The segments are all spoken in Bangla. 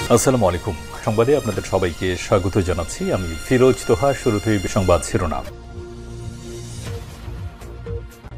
আসসালামু আলাইকুম। সংবাদে আপনাদের সবাইকে স্বাগত জানাচ্ছি। আমি ফিরোজ তোহা। শুরুতেই সংবাদ শিরোনাম।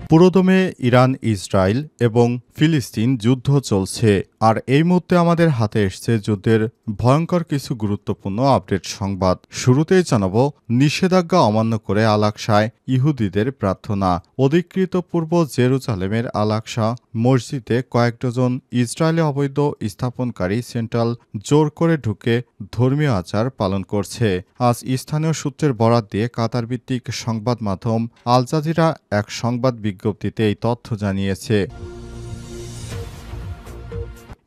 পুরোদমে ইরান, ইসরায়েল এবং ফিলিস্তিন যুদ্ধ চলছে, আর এই মুহূর্তে আমাদের হাতে এসছে যুদ্ধের ভয়ঙ্কর কিছু গুরুত্বপূর্ণ আপডেট সংবাদ। শুরুতেই জানাবো, নিষেধাজ্ঞা অমান্য করে আল-আকসায় ইহুদিদের প্রার্থনা। অধিকৃত পূর্ব জেরুজালেমের আল-আকসা মসজিদে কয়েক ডজন ইসরায়েলি অবৈধ স্থাপনকারী সেন্ট্রাল জোর করে ঢুকে ধর্মীয় আচার পালন করছে। আজ স্থানীয় সূত্রের বরাত দিয়ে কাতার ভিত্তিক সংবাদ মাধ্যম আল জাজিরা এক সংবাদ বিজ্ঞপ্তিতে এই তথ্য জানিয়েছে।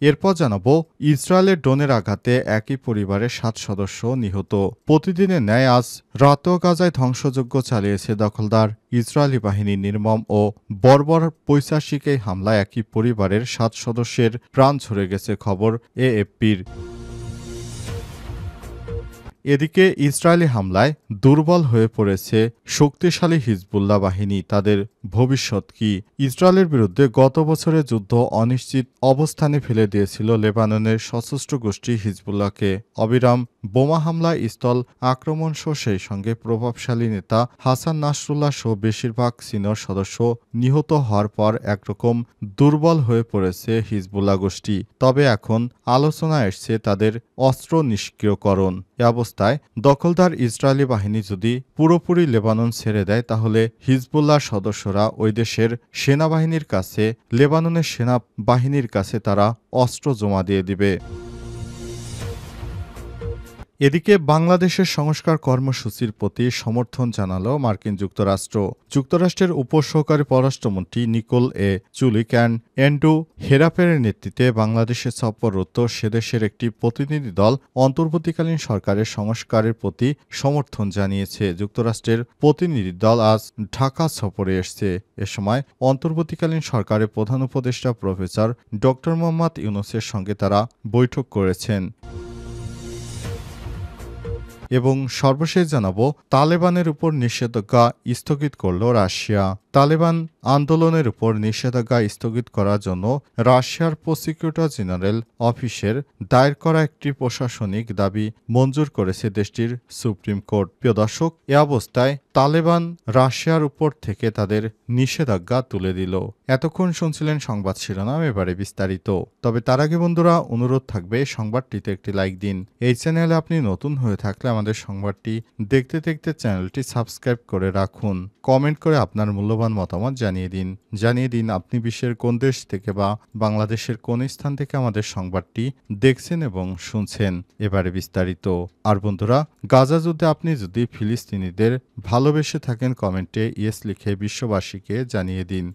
এরপর জানাবো, ইসরায়েলের ড্রোনের আঘাতে একই পরিবারের 7 সদস্য নিহত। প্রতিদিনের ন্যায় আজ রাতেও গাজায় ধ্বংসযজ্ঞ চালিয়েছে দখলদার ইসরায়েলি বাহিনীর নির্মম ও বর্বর পৈশাচিক এই হামলায় একই পরিবারের 7 সদস্যের প্রাণ ঝরে গেছে, খবর এএফপির। এদিকে ইসরায়েলি হামলায় দুর্বল হয়ে পড়েছে শক্তিশালী হিজবুল্লাহ বাহিনী। তাদের ভবিষ্যৎ কি? ইসরায়েলের বিরুদ্ধে গত বছরের যুদ্ধ অনিশ্চিত অবস্থানে ফেলে দিয়েছিল লেবাননের সশস্ত্র গোষ্ঠী হিজবুল্লাহকে। অবিরাম বোমা হামলায়, স্থল আক্রমণ সহ সেই সঙ্গে প্রভাবশালী নেতা হাসান নাসরুল্লাহ সহ বেশিরভাগ সিনিয়র সদস্য নিহত হওয়ার পর একরকম দুর্বল হয়ে পড়েছে হিজবুল্লাহ গোষ্ঠী। তবে এখন আলোচনা এসছে তাদের অস্ত্র নিষ্ক্রিয়করণ। এ অবস্থায় দখলদার ইসরায়েলি বাহিনী যদি পুরোপুরি লেবানন ছেড়ে দেয়, তাহলে হিজবুল্লাহ সদস্যরা ওই দেশের সেনাবাহিনীর কাছে, লেবাননের সেনাবাহিনীর কাছে তারা অস্ত্র জমা দিয়ে দিবে। এদিকে বাংলাদেশের সংস্কার কর্মসূচির প্রতি সমর্থন জানালো মার্কিন যুক্তরাষ্ট্র। যুক্তরাষ্ট্রের উপসহকারী পররাষ্ট্রমন্ত্রী নিকোল এ চুলিক অ্যান্ড্রু হেরাফেরের নেতৃত্বে বাংলাদেশে সফররত সেদেশের একটি প্রতিনিধি দল অন্তর্বর্তীকালীন সরকারের সংস্কারের প্রতি সমর্থন জানিয়েছে। যুক্তরাষ্ট্রের প্রতিনিধি দল আজ ঢাকা সফরে এসছে। এ সময় অন্তর্বর্তীকালীন সরকারের প্রধান উপদেষ্টা প্রফেসর ড মোহাম্মদ ইউনূসের সঙ্গে তারা বৈঠক করেছেন। এবং সর্বশেষ জানাবো, তালেবানের উপর নিষেধাজ্ঞা স্থগিত করল রাশিয়া। তালেবান আন্দোলনের উপর নিষেধাজ্ঞা স্থগিত করার জন্য রাশিয়ার প্রসিকিউটর জেনারেল অফিসের দায়ের করা একটি প্রশাসনিক দাবি মঞ্জুর করেছে দেশটির সুপ্রিম কোর্ট। প্রিয় দর্শক, এ অবস্থায় তালেবান রাশিয়ার উপর থেকে তাদের নিষেধাজ্ঞা তুলে দিল। এতক্ষণ শুনছিলেন সংবাদ শিরোনাম, এবারে বিস্তারিত। তবে তার আগে বন্ধুরা, অনুরোধ থাকবে সংবাদটিতে একটি লাইক দিন। এই চ্যানেলে আপনি নতুন হয়ে থাকলে আমাদের সংবাদটি দেখতে দেখতে চ্যানেলটি সাবস্ক্রাইব করে রাখুন। কমেন্ট করে আপনার মূল্যবান মতামত জানিয়ে দিন আপনি বিশ্বের কোন দেশ থেকে বা বাংলাদেশের কোন স্থান থেকে আমাদের সংবাদটি দেখছেন এবং শুনছেন। এবারে বিস্তারিত। আর বন্ধুরা, গাজা যুদ্ধে আপনি যদি ফিলিস্তিনিদের ভালোবেসে থাকেন, কমেন্টে ইয়েস লিখে বিশ্ববাসীকে জানিয়ে দিন।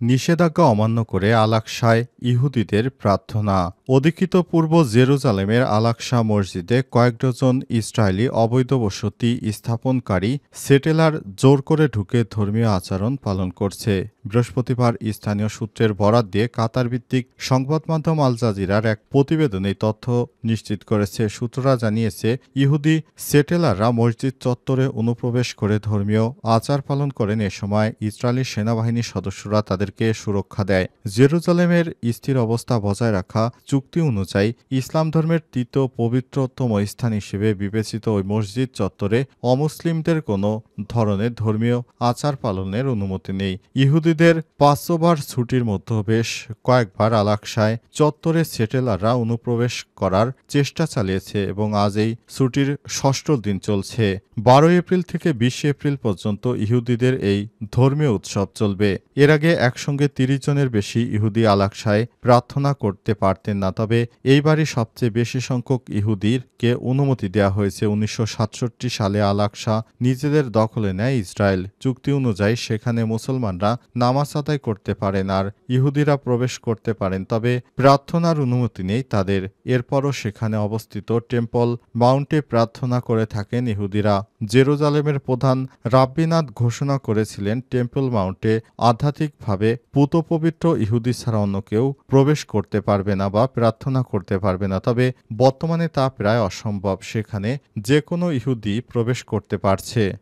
নিষেধাজ্ঞা অমান্য করে আল-আকসায় ইহুদিদের প্রার্থনা। অধিকৃত পূর্ব জেরুজালেমের আল-আকসা মসজিদে কয়েক ডজন ইসরায়েলি অবৈধ বসতি স্থাপনকারী সেটেলার জোর করে ঢুকে ধর্মীয় আচরণ পালন করছে। বৃহস্পতিবার স্থানীয় সূত্রের বরাত দিয়ে কাতার ভিত্তিক সংবাদ মাধ্যম আল জাজিরার এক প্রতিবেদনে তথ্য নিশ্চিত করেছে। সূত্ররা জানিয়েছে, ইহুদি সেটেলাররা মসজিদ চত্বরে অনুপ্রবেশ করে ধর্মীয় আচার পালন করেন। এ সময় ইসরায়েলি সেনাবাহিনীর সদস্যরা তাদেরকে সুরক্ষা দেয়। জেরুজালেমের স্থির অবস্থা বজায় রাখা চুক্তি অনুযায়ী ইসলাম ধর্মের তৃতীয় পবিত্রতম স্থান হিসেবে বিবেচিত ওই মসজিদ চত্বরে অমুসলিমদের কোনো ধরনের ধর্মীয় আচার পালনের অনুমতি নেই। ইহুদিদের পাসোভার ছুটির মধ্যে বেশ কয়েকবার আল-আকসায় চত্বরে সেটেলাররা অনুপ্রবেশ করার চেষ্টা চালিয়েছে এবং আজ এই ছুটির ষষ্ঠ দিন চলছে। 12 এপ্রিল থেকে 20 এপ্রিল পর্যন্ত ইহুদিদের এই ধর্মীয় উৎসব চলবে। এর আগে একসঙ্গে 30 জনের বেশি ইহুদি আল-আকসায় প্রার্থনা করতে পারতেন না। তবে এইবারই সবচেয়ে বেশি সংখ্যক ইহুদিকে অনুমতি দেওয়া হয়েছে। 1967 সালে আল-আকসা নিজেদের দখলে নেয় ইসরায়েল। চুক্তি অনুযায়ী সেখানে মুসলমানরা নামাজ আদায় করতে পারেন আর ইহুদিরা প্রবেশ করতে পারেন, তবে প্রার্থনার অনুমতি নেই তাদের। এরপরও সেখানে অবস্থিত টেম্পল মাউন্টে প্রার্থনা করে থাকেন ইহুদিরা। জেরুজালেমের প্রধান রাব্বিনাত ঘোষণা করেছিলেন, টেম্পল মাউন্টে আধ্যাত্মিকভাবে পবিত্র ইহুদি ছাড়া অন্য কেউ প্রবেশ করতে পারবে না বা প্রার্থনা করতে পারবে না। তবে বর্তমানে তা প্রায় অসম্ভব। সেখানে যে কোনো ইহুদি প্রবেশ করতে পারছে।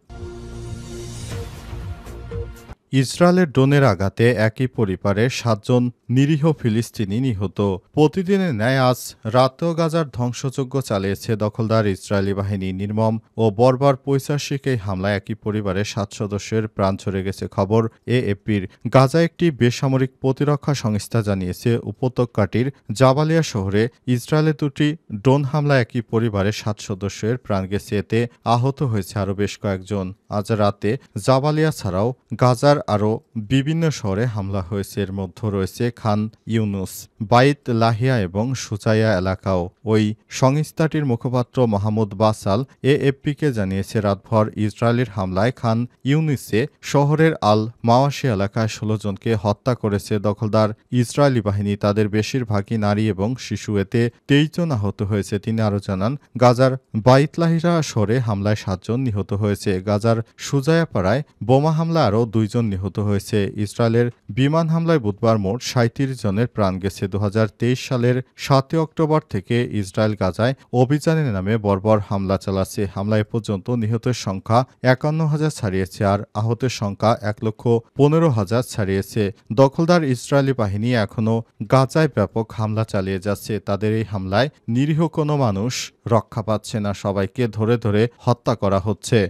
ইসরায়েলের ড্রোনের আঘাতে একই পরিবারের ৭ জন নিরীহ ফিলিস্তিনি নিহত। প্রতিদিনের ন্যায় আজ রাতেও গাজার ধ্বংসযজ্ঞ চালিয়েছে দখলদার ইসরায়েলি বাহিনী। নির্মম ও বর্বর পৈশাচিক এই হামলায় একই পরিবারের ৭ সদস্যের প্রাণ ঝরে গেছে খবর এএফপির। গাজায় একটি বেসামরিক প্রতিরক্ষা সংস্থা জানিয়েছে, উপত্যকাটির জাবালিয়া শহরে ইসরায়েলের দুটি ড্রোন হামলায় একই পরিবারের ৭ সদস্যের প্রাণ গেছে। এতে আহত হয়েছে আরও বেশ কয়েকজন। আজ রাতে জাবালিয়া ছাড়াও গাজার আরও বিভিন্ন শহরে হামলা হয়েছে। এর মধ্যে রয়েছে খান ইউনুস, বাইত লাহিয়া এবং সুজাইয়া এলাকাও। ওই সংস্থাটির মুখপাত্র মাহমুদ বাসাল এএফপিকে জানিয়েছে, রাতভর ইসরায়েলের হামলায় খান ইউনুসে শহরের আল মাওয়াশি এলাকায় ১৬ জনকে হত্যা করেছে দখলদার ইসরায়েলি বাহিনী। তাদের বেশিরভাগই নারী এবং শিশু। এতে ২৩ জন আহত হয়েছে। তিনি আরও জানান, গাজার বাইত লাহিয়া শহরে হামলায় ৭ জন নিহত হয়েছে। গাজার সুজায়াপাড়ায় বোমা হামলায় আরও ২ জন নিহত হয়েছে। ইসরায়েলের বিমান হামলায় বুধবার মোট ৩৭ জনের প্রাণ গেছে। ২০২৩ সালের ৭ অক্টোবর থেকে ইসরায়েল গাজায় অভিযানের নামে বর্বর হামলা চালাচ্ছে। হামলায় এ পর্যন্ত নিহতের সংখ্যা ৫১,০০০ ছাড়িয়েছে আর আহতের সংখ্যা ১,১৫,০০০ ছাড়িয়েছে। দখলদার ইসরায়েলি বাহিনী এখনও গাজায় ব্যাপক হামলা চালিয়ে যাচ্ছে। তাদের এই হামলায় নিরীহ কোনো মানুষ রক্ষা পাচ্ছে না, সবাইকে ধরে ধরে হত্যা করা হচ্ছে।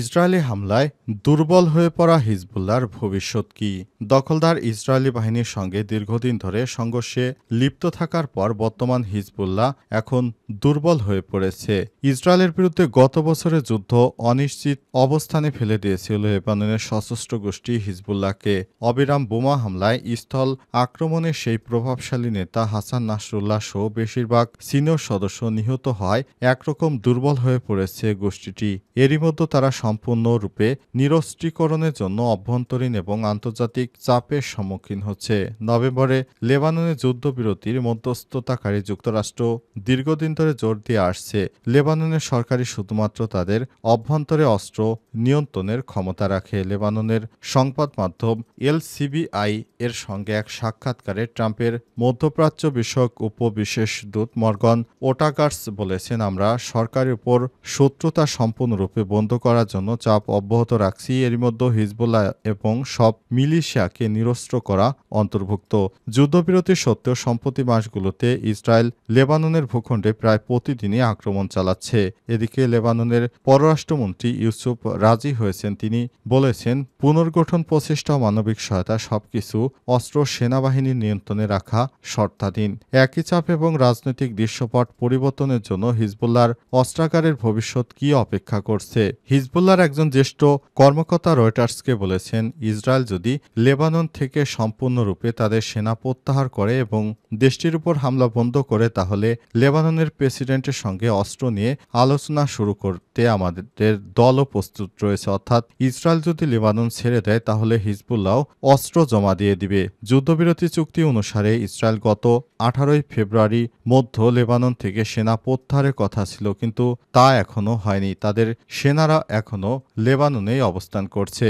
ইসরায়েলি হামলায় দুর্বল হয়ে পড়া হিজবুল্লাহর ভবিষ্যৎ কি? দখলদার ইসরায়েলি বাহিনীর সঙ্গে দীর্ঘদিন ধরে সংঘর্ষে লিপ্ত থাকার পর বর্তমান হিজবুল্লাহ এখন দুর্বল হয়ে পড়েছে। ইসরায়েলের বিরুদ্ধে গত বছরের যুদ্ধ অনিশ্চিত অবস্থানে ফেলে দিয়েছিল লেবাননের সশস্ত্র গোষ্ঠী হিজবুল্লাহকে। অবিরাম বোমা হামলায় স্থল আক্রমণে সেই প্রভাবশালী নেতা হাসান নাসরুল্লাহ সহ বেশিরভাগ সিনিয়র সদস্য নিহত হয় একরকম দুর্বল হয়ে পড়েছে গোষ্ঠীটি। এরই মধ্যে তারা সম্পূর্ণরূপে নিরস্ত্রীকরণের জন্য অভ্যন্তরীণ এবং আন্তর্জাতিক চাপের সম্মুখীন হচ্ছে। নভেম্বরে লেবাননে যুদ্ধবিরতির মধ্যস্থতাকারী যুক্তরাষ্ট্র দীর্ঘদিন ধরে জোর দিয়ে আসছে, লেবাননের সরকারই শুধুমাত্র তাদের অভ্যন্তরে অস্ত্র নিয়ন্ত্রণের ক্ষমতা রাখে। লেবাননের সংবাদ মাধ্যম এলসিবিআই এর সঙ্গে এক সাক্ষাৎকারে ট্রাম্পের মধ্যপ্রাচ্য বিষয়ক উপবিশেষ দূত মর্গান ওটাগার্স বলেছেন, আমরা সরকারের উপর শত্রুতা সম্পূর্ণরূপে বন্ধ করার জন্য চাপ অব্যাহত রাখছি। এরই মধ্যে হিজবুল্লাহ এবং সব মিলিশিয়াকে নিরস্ত্র করা অন্তর্ভুক্ত। যুদ্ধবিরতির সত্ত্বেও সম্প্রতি মাসগুলোতে ইসরায়েল লেবাননের ভূখণ্ডে প্রায় প্রতিদিনই আক্রমণ চালাচ্ছে। এদিকে লেবাননের পররাষ্ট্রমন্ত্রী ইউসুফ রাজি হয়েছেন। তিনি বলেছেন, পুনর্গঠন প্রচেষ্টা ও মানবিক সহায়তা সবকিছু অস্ত্র সেনাবাহিনীর নিয়ন্ত্রণে রাখা শর্তাধীন। একই চাপ এবং রাজনৈতিক দৃশ্যপট পরিবর্তনের জন্য হিজবুল্লাহর অস্ত্রাগারের ভবিষ্যৎ কি অপেক্ষা করছে? হিজবুল্লাহর একজন জ্যেষ্ঠ কর্মকর্তা রয়টার্সকে বলেছেন, ইসরায়েল যদি লেবানন থেকে সম্পূর্ণরূপে তাদের সেনা প্রত্যাহার করে এবং দেশটির উপর হামলা বন্ধ করে, তাহলে লেবাননের প্রেসিডেন্টের সঙ্গে অস্ত্র নিয়ে আলোচনা শুরু করতে আমাদের দলও প্রস্তুত রয়েছে। অর্থাৎ ইসরায়েল যদি লেবানন ছেড়ে দেয়, তাহলে হিজবুল্লাহ অস্ত্র জমা দিয়ে দিবে। যুদ্ধবিরতি চুক্তি অনুসারে ইসরায়েল গত 18 ফেব্রুয়ারি মধ্য লেবানন থেকে সেনা প্রত্যাহারের কথা ছিল, কিন্তু তা এখনও হয়নি। তাদের সেনারা এখনও লেবাননেই অবস্থান করছে।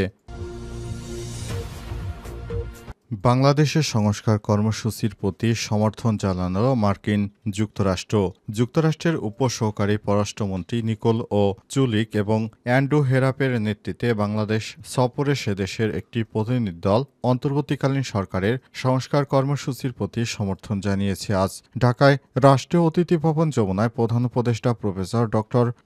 বাংলাদেশের সংস্কার কর্মসূচির প্রতি সমর্থন জানালো মার্কিন যুক্তরাষ্ট্র। যুক্তরাষ্ট্রের উপসহকারী পররাষ্ট্রমন্ত্রী নিকোল ও চুলিক এবং অ্যান্ড্রু হেরাপের নেতৃত্বে বাংলাদেশ সফরে সেদেশের একটি প্রতিনিধি দল অন্তর্বর্তীকালীন সরকারের সংস্কার কর্মসূচির প্রতি সমর্থন জানিয়েছে। আজ ঢাকায় রাষ্ট্রীয় অতিথি ভবন যমুনায় প্রধান উপদেষ্টা প্রফেসর ড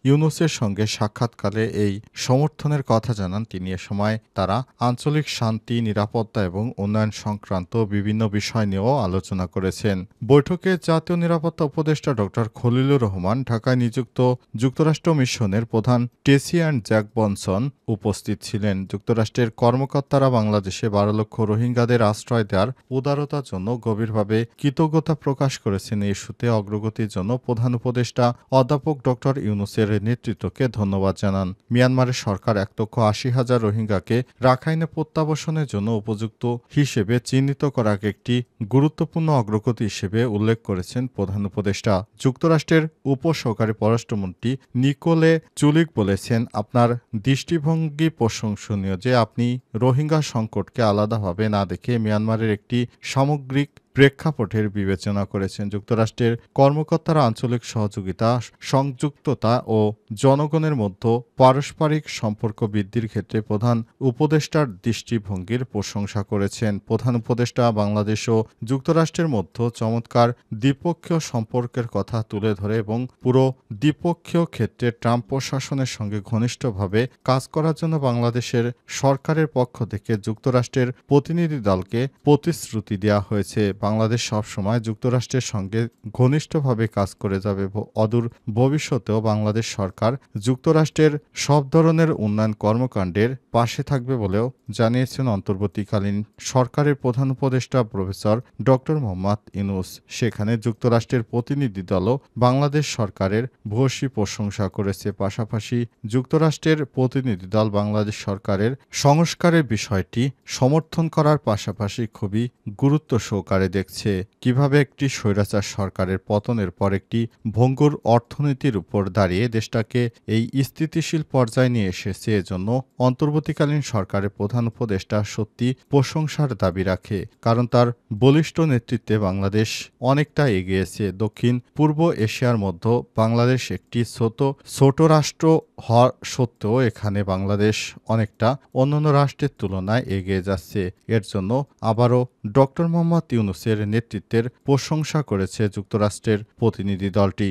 ইউনূসের সঙ্গে সাক্ষাৎকালে এই সমর্থনের কথা জানান তিনি। এ সময় তারা আঞ্চলিক শান্তি, নিরাপত্তা এবং উন্নয়ন সংক্রান্ত বিভিন্ন বিষয় নিয়েও আলোচনা করেছেন। বৈঠকে জাতীয় নিরাপত্তা উপদেষ্টা ড খলিলুর রহমান, ঢাকায় নিযুক্ত যুক্তরাষ্ট্র মিশনের প্রধান টেসি অ্যান্ড জ্যাক বনসন উপস্থিত ছিলেন। যুক্তরাষ্ট্রের কর্মকর্তারা বাংলাদেশে ১২ লক্ষ রোহিঙ্গাদের আশ্রয় দেওয়ার উদারতার জন্য গভীরভাবে কৃতজ্ঞতা প্রকাশ করেছেন। এই ইস্যুতে অগ্রগতির জন্য প্রধান উপদেষ্টা অধ্যাপক ড ইউনূসের নেতৃত্বকে ধন্যবাদ জানান। মিয়ানমারের সরকার ১,৮০,০০০ রোহিঙ্গাকে রাখাইনে প্রত্যাবাসনের জন্য উপযুক্ত হিসেবে চিহ্নিত করাকে একটি গুরুত্বপূর্ণ অগ্রগতি হিসেবে উল্লেখ করেছেন প্রধান উপদেষ্টা। যুক্তরাষ্ট্রের উপসহকারী পররাষ্ট্রমন্ত্রী নিকোলে চুলিক বলেছেন, আপনার দৃষ্টিভঙ্গি প্রশংসনীয় যে আপনি রোহিঙ্গা সংকটকে আলাদাভাবে না দেখে মিয়ানমারের একটি সামগ্রিক প্রেক্ষাপটের বিবেচনা করেছেন। যুক্তরাষ্ট্রের কর্মকর্তারা আঞ্চলিক সহযোগিতা, সংযুক্ততা ও জনগণের মধ্যে পারস্পরিক সম্পর্ক বৃদ্ধির ক্ষেত্রে প্রধান উপদেষ্টার দৃষ্টিভঙ্গির প্রশংসা করেছেন। প্রধান উপদেষ্টা বাংলাদেশ ও যুক্তরাষ্ট্রের মধ্যে চমৎকার দ্বিপক্ষীয় সম্পর্কের কথা তুলে ধরে এবং পুরো দ্বিপক্ষীয় ক্ষেত্রে ট্রাম্প প্রশাসনের সঙ্গে ঘনিষ্ঠভাবে কাজ করার জন্য বাংলাদেশের সরকারের পক্ষ থেকে যুক্তরাষ্ট্রের প্রতিনিধি দলকে প্রতিশ্রুতি দেওয়া হয়েছে। বাংলাদেশ সবসময় যুক্তরাষ্ট্রের সঙ্গে ঘনিষ্ঠভাবে কাজ করে যাবে। অদূর ভবিষ্যতেও বাংলাদেশ সরকার যুক্তরাষ্ট্রের সব ধরনের উন্নয়ন কর্মকাণ্ডের পাশে থাকবে বলেও জানিয়েছেন অন্তর্বর্তীকালীন সরকারের প্রধান উপদেষ্টা প্রফেসর ড. মোহাম্মদ ইউনূস। সেখানে যুক্তরাষ্ট্রের প্রতিনিধি দলও বাংলাদেশ সরকারের ভূয়সী প্রশংসা করেছে। পাশাপাশি যুক্তরাষ্ট্রের প্রতিনিধি দল বাংলাদেশ সরকারের সংস্কারের বিষয়টি সমর্থন করার পাশাপাশি খুবই গুরুত্ব সহকারে দেখছে। কিভাবে একটি স্বৈরাচার সরকারের পতনের পর একটি ভঙ্গুর অর্থনীতির উপর দাঁড়িয়ে দেশটাকে এই স্থিতিশীল পর্যায়ে নিয়ে এসেছে। এজন্য অন্তর্বর্তীকালীন সরকারের প্রধান উপদেষ্টা সত্যি প্রশংসার দাবি রাখে, কারণ তার বলিষ্ঠ নেতৃত্বে বাংলাদেশ অনেকটা এগিয়েছে। দক্ষিণ পূর্ব এশিয়ার মধ্যে বাংলাদেশ একটি ছোট রাষ্ট্র হওয়া সত্ত্বেও এখানে বাংলাদেশ অনেকটা অন্যান্য রাষ্ট্রের তুলনায় এগিয়ে যাচ্ছে। এর জন্য আবারও ড. মোহাম্মদ ইউনূসের নেতৃত্বের প্রশংসা করেছে যুক্তরাষ্ট্রের প্রতিনিধি দলটি।